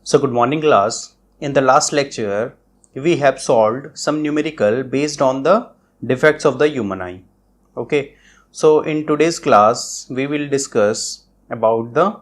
So good morning class. In the last lecture, we have solved some numerical based on the defects of the human eye. Okay. So in today's class, we will discuss about the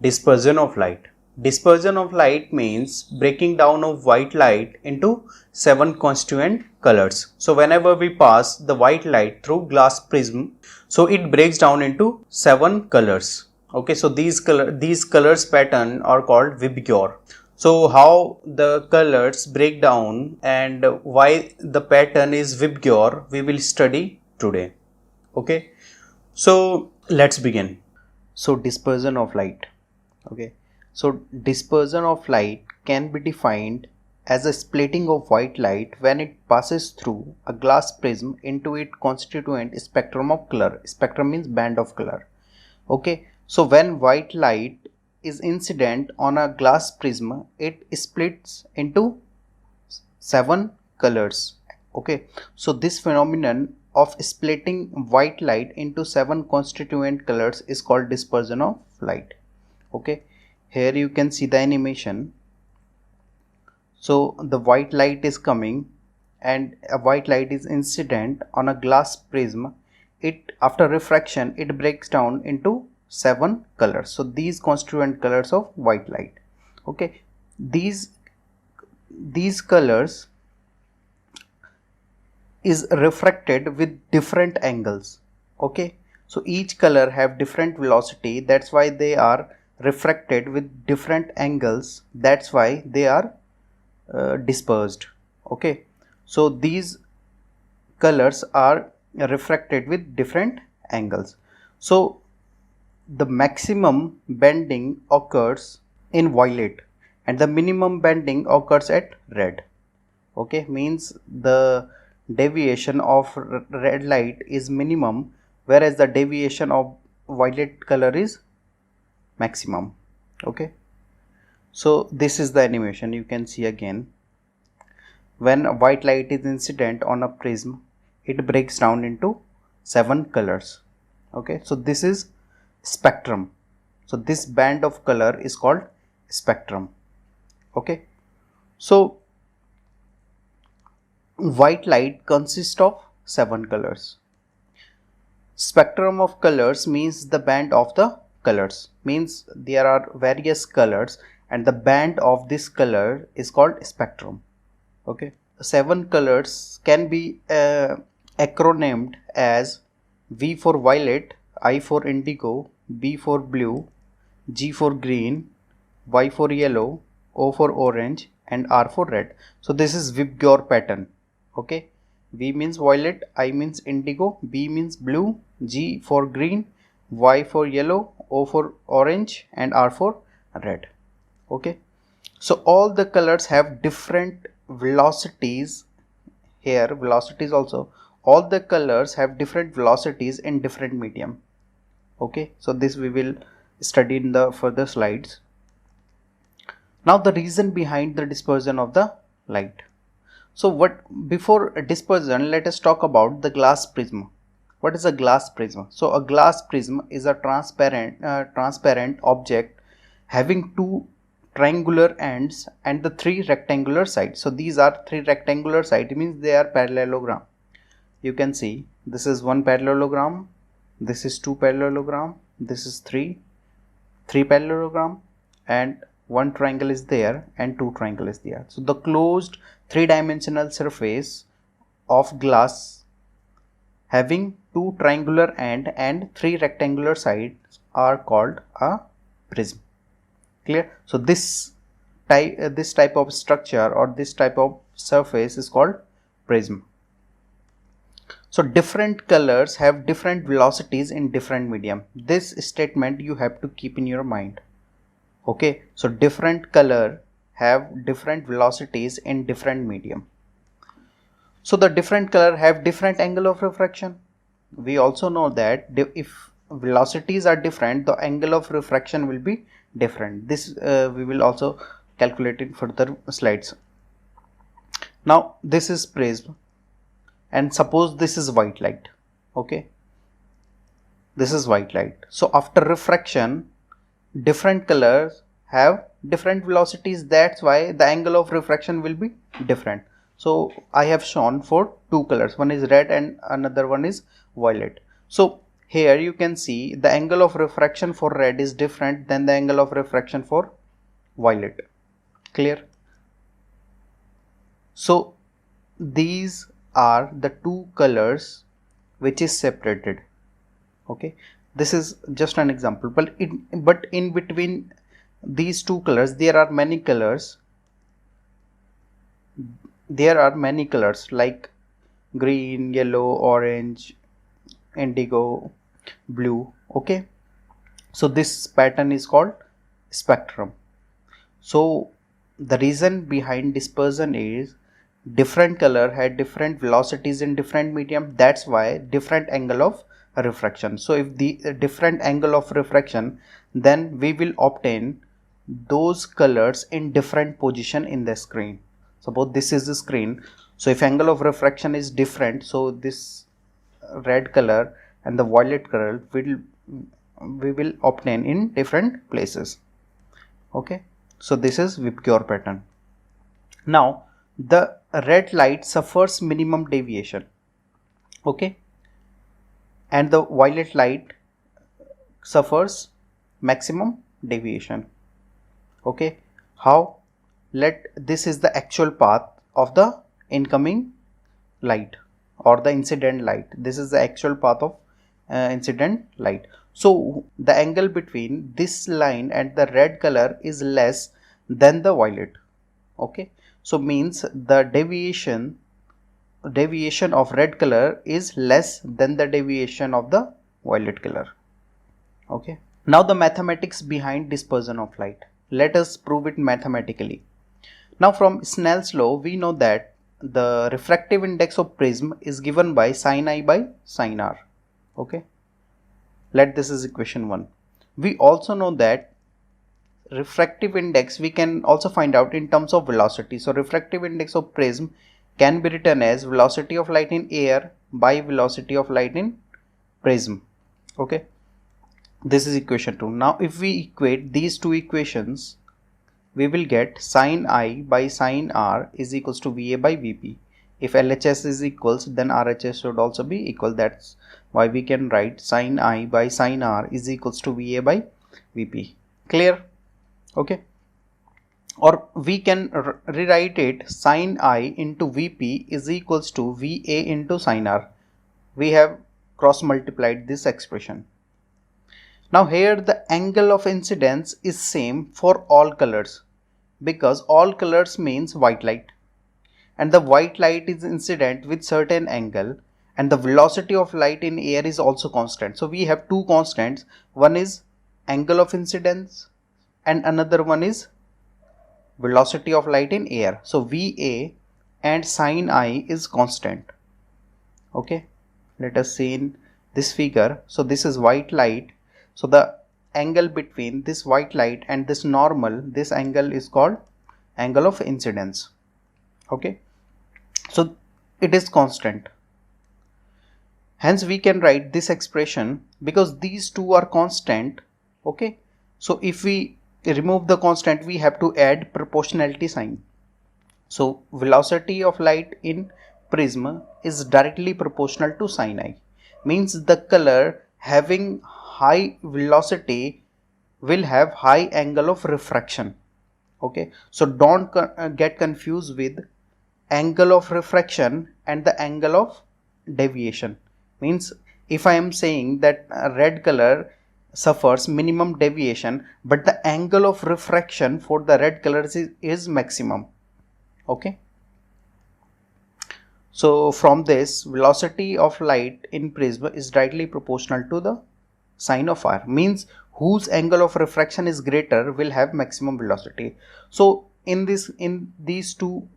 dispersion of light. Dispersion of light means breaking down of white light into 7 constituent colors. So whenever we pass the white light through glass prism, so it breaks down into 7 colors. Okay, so these colors pattern are called Vibgyor. So how the colors break down and why the pattern is Vibgyor, we will study today. Okay, so let's begin. So dispersion of light. Okay, so dispersion of light can be defined as a splitting of white light when it passes through a glass prism into its constituent spectrum of color. Spectrum means band of color. Okay, so when white light is incident on a glass prism, it splits into 7 colors. Okay, so this phenomenon of splitting white light into 7 constituent colors is called dispersion of light. Okay, here you can see the animation. So the white light is coming and a white light is incident on a glass prism. It after refraction it breaks down into 7 colors. So these constituent colors of white light. Okay, these colors is refracted with different angles. Okay, so each color have different velocity, that's why they are refracted with different angles, that's why they are dispersed. Okay, so these colors are refracted with different angles. So the maximum bending occurs in violet and the minimum bending occurs at red. Okay, means the deviation of red light is minimum, whereas the deviation of violet color is maximum. Okay, so this is the animation you can see again. When white light is incident on a prism, it breaks down into 7 colors. Okay, so this is spectrum. So this band of color is called spectrum. Okay, so white light consists of 7 colors. Spectrum of colors means the band of the colors, means there are various colors and the band of this color is called spectrum. Okay, 7 colors can be acronymed as V for violet, I for indigo, B for blue, G for green, Y for yellow, O for orange and R for red. So this is Vibgyor pattern. Okay, V means violet, I means indigo, B means blue, G for green, Y for yellow, O for orange and R for red. Okay, so all the colors have different velocities. Here velocities also, all the colors have different velocities in different medium. Okay, so this we will study in the further slides. Now the reason behind the dispersion of the light. So before dispersion, let us talk about the glass prism. What is a glass prism? So a glass prism is a transparent object having 2 triangular ends and the 3 rectangular sides. So these are 3 rectangular sides, means they are parallelogram. You can see this is 1 parallelogram, this is 2 parallelogram, this is 3 parallelogram, and 1 triangle is there and 2 triangle is there. So the closed 3-dimensional surface of glass having 2 triangular end and 3 rectangular sides are called a prism. Clear? So this type of structure or this type of surface is called prism. So different colors have different velocities in different medium. This statement you have to keep in your mind. Okay, so different color have different velocities in different medium. So the different color have different angle of refraction. We also know that if velocities are different, the angle of refraction will be different. This we will also calculate in further slides. Now this is prism and suppose this is white light. Okay, this is white light. So after refraction, different colors have different velocities, that's why the angle of refraction will be different. So I have shown for two colors, one is red and another one is violet. So here you can see the angle of refraction for red is different than the angle of refraction for violet. Clear? So these are the two colors which is separated. Okay, this is just an example, but in between these two colors there are many colors. There are many colors like green, yellow, orange, indigo, blue. Okay, so this pattern is called spectrum. So the reason behind dispersion is different color had different velocities in different medium, that's why different angle of refraction. So if the different angle of refraction, then we will obtain those colors in different position in the screen. Suppose this is the screen, so if angle of refraction is different, so this red color and the violet color we will obtain in different places. Okay, so this is VIBGYOR pattern. Now the red light suffers minimum deviation, okay, and the violet light suffers maximum deviation. Okay, how? This is the actual path of the incoming light or the incident light. This is the actual path of incident light. So the angle between this line and the red color is less than the violet. Okay, so means the deviation of red color is less than the deviation of the violet color. Okay, now the mathematics behind dispersion of light. Let us prove it mathematically. Now from Snell's law we know that the refractive index of prism is given by sin I by sin R. Okay, let this is equation 1. We also know that refractive index we can also find out in terms of velocity. So refractive index of prism can be written as velocity of light in air by velocity of light in prism. Okay, this is equation 2. Now if we equate these two equations, we will get sin I by sin R is equals to VA by VP. If LHS is equals, then RHS should also be equal. That's why we can write sin I by sin R is equals to VA by VP. Clear? Okay. Or we can rewrite it sin I into VP is equals to VA into sin R. We have cross multiplied this expression. Now here the angle of incidence is same for all colors, because all colors means white light, and the white light is incident with certain angle, and the velocity of light in air is also constant. So we have two constants, one is angle of incidence and another one is velocity of light in air. So VA and sin I is constant. Okay, let us see in this figure. So this is white light, so the angle between this white light and this normal, this angle is called angle of incidence. Okay, so it is constant, hence we can write this expression because these two are constant. Okay, so if we remove the constant, we have to add proportionality sign. So velocity of light in prism is directly proportional to sin I, means the color having high velocity will have high angle of refraction. Okay, so don't get confused with angle of refraction and the angle of deviation. Means if I am saying that red color suffers minimum deviation, but the angle of refraction for the red color is maximum. Okay, so from this, velocity of light in prism is directly proportional to the sin of R, means whose angle of refraction is greater will have maximum velocity. So in these two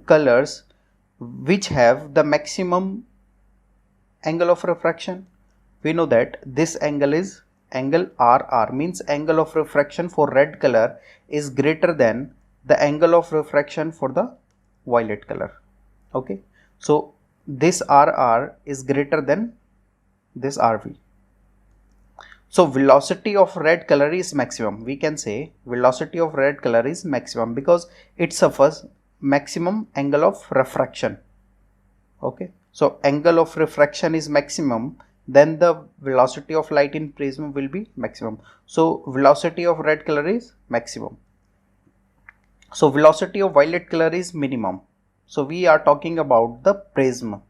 colors which have the maximum angle of refraction, we know that this angle is angle RR, means angle of refraction for red color is greater than the angle of refraction for the violet color. Okay, so this RR is greater than this RV. So velocity of red color is maximum. We can say velocity of red color is maximum because it suffers maximum angle of refraction. Okay, so angle of refraction is maximum, then the velocity of light in prism will be maximum. So velocity of red color is maximum. So velocity of violet color is minimum. So we are talking about the prism,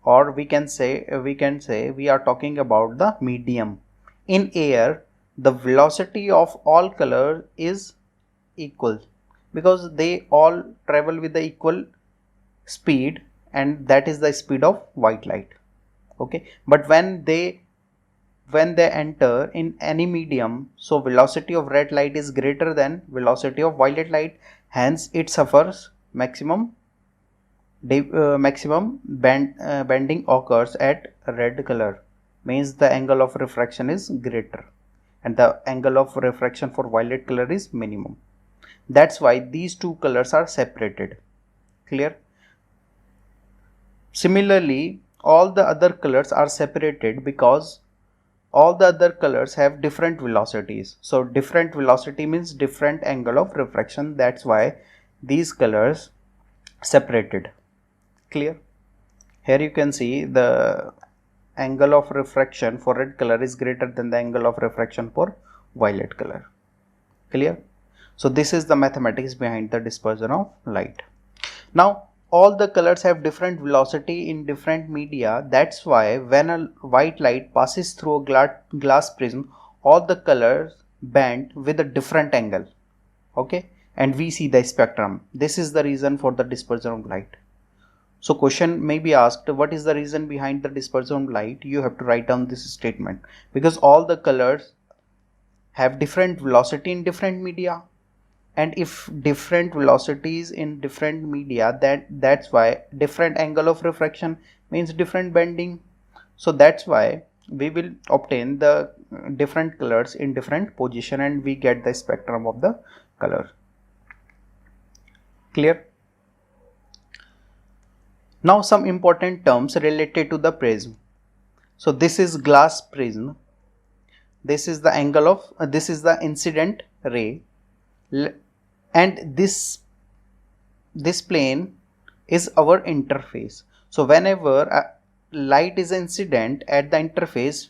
or we can say we are talking about the medium. In air, the velocity of all color is equal because they all travel with the equal speed, and that is the speed of white light. Okay, but when they enter in any medium, so velocity of red light is greater than velocity of violet light, hence it suffers maximum bending occurs at red color, means the angle of refraction is greater and the angle of refraction for violet color is minimum. That's why these two colors are separated. Clear? Similarly, all the other colors are separated because all the other colors have different velocities. So different velocity means different angle of refraction. That's why these colors separated. Clear? Here you can see the angle of refraction for red color is greater than the angle of refraction for violet color. Clear? So this is the mathematics behind the dispersion of light. Now all the colors have different velocity in different media. That's why when a white light passes through a glass prism, all the colors bend with a different angle. Okay, and we see the spectrum. This is the reason for the dispersion of light. So question may be asked, what is the reason behind the dispersion of light? You have to write down this statement, because all the colors have different velocity in different media, and if different velocities in different media, that's why different angle of refraction means different bending. So that's why we will obtain the different colors in different position and we get the spectrum of the color. Clear? Now some important terms related to the prism. So this is glass prism. This is the angle of this is the incident ray, and this plane is our interface. So whenever a light is incident at the interface,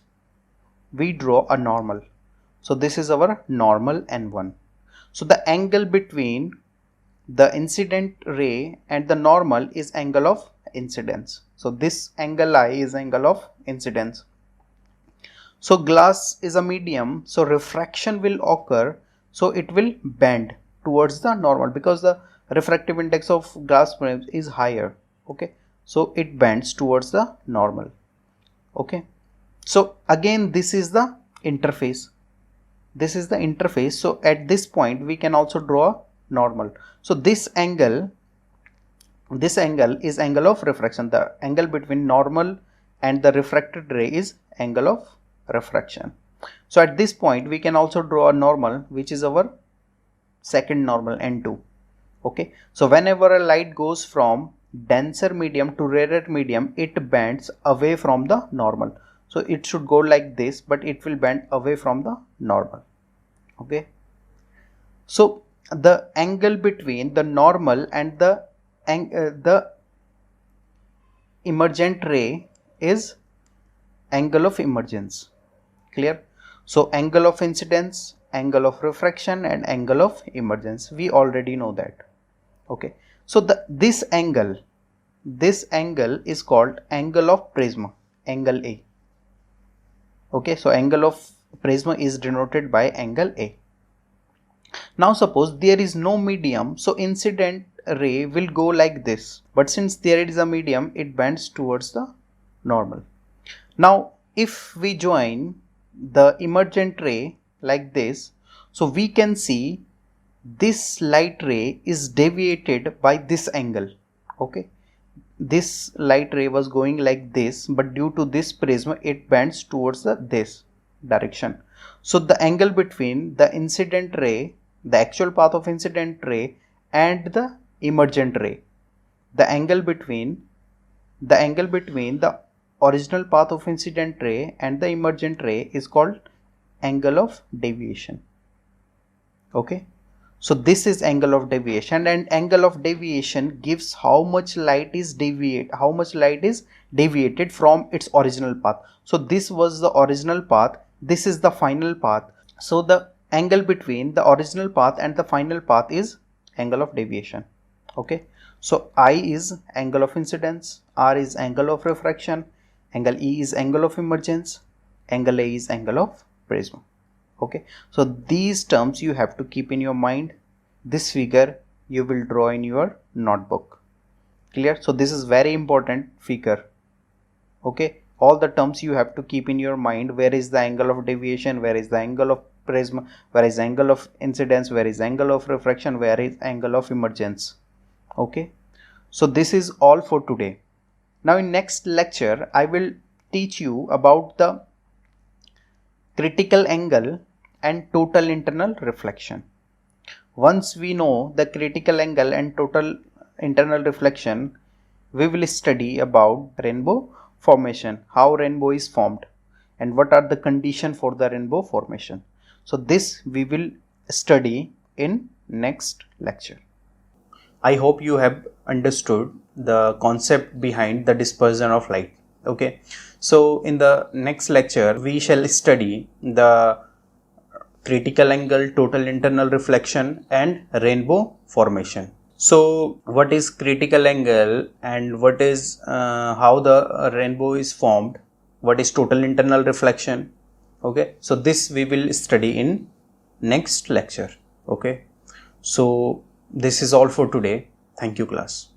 we draw a normal. So this is our normal N1. So the angle between the incident ray and the normal is angle of incidence. So this angle I is angle of incidence. So glass is a medium, so refraction will occur, so it will bend towards the normal because the refractive index of glass frames is higher. Okay, so it bends towards the normal. Okay, so again this is the interface. This is the interface. So at this point we can also draw a normal. So this angle is angle of refraction. The angle between normal and the refracted ray is angle of refraction. So at this point we can also draw a normal, which is our second normal N2. Okay, so whenever a light goes from denser medium to rarer medium, it bends away from the normal. So it should go like this, but it will bend away from the normal. Okay, so the angle between the normal and the emergent ray is angle of emergence. Clear? So angle of incidence, angle of refraction, and angle of emergence, we already know that. Okay, so this angle is called angle of prism, angle A. Okay, so angle of prism is denoted by angle A. Now suppose there is no medium, so incident ray will go like this, but since there is a medium, it bends towards the normal. Now if we join the emergent ray like this, so we can see this light ray is deviated by this angle. Okay, this light ray was going like this, but due to this prism it bends towards this direction. So the angle between the incident ray, the actual path of incident ray, and the emergent ray, the angle between the original path of incident ray and the emergent ray is called angle of deviation. Okay, so this is angle of deviation, and angle of deviation gives how much light is deviated from its original path. So this was the original path, this is the final path. So the angle between the original path and the final path is angle of deviation. Okay, so I is angle of incidence, R is angle of refraction, angle E is angle of emergence, angle A is angle of prism. Okay, so these terms you have to keep in your mind. This figure you will draw in your notebook. Clear? So this is very important figure. Okay, all the terms you have to keep in your mind. Where is the angle of deviation, where is the angle of prism, where is angle of incidence, where is angle of refraction, where is angle of emergence. Okay, so this is all for today. Now in next lecture I will teach you about the critical angle and total internal reflection. Once we know the critical angle and total internal reflection, we will study about rainbow formation, how rainbow is formed and what are the conditions for the rainbow formation. So this we will study in next lecture. I hope you have understood the concept behind the dispersion of light. Okay, so in the next lecture we shall study the critical angle, total internal reflection and rainbow formation. So what is critical angle and what is how the rainbow is formed, what is total internal reflection. Okay, so this we will study in next lecture. Okay, so this is all for today. Thank you class.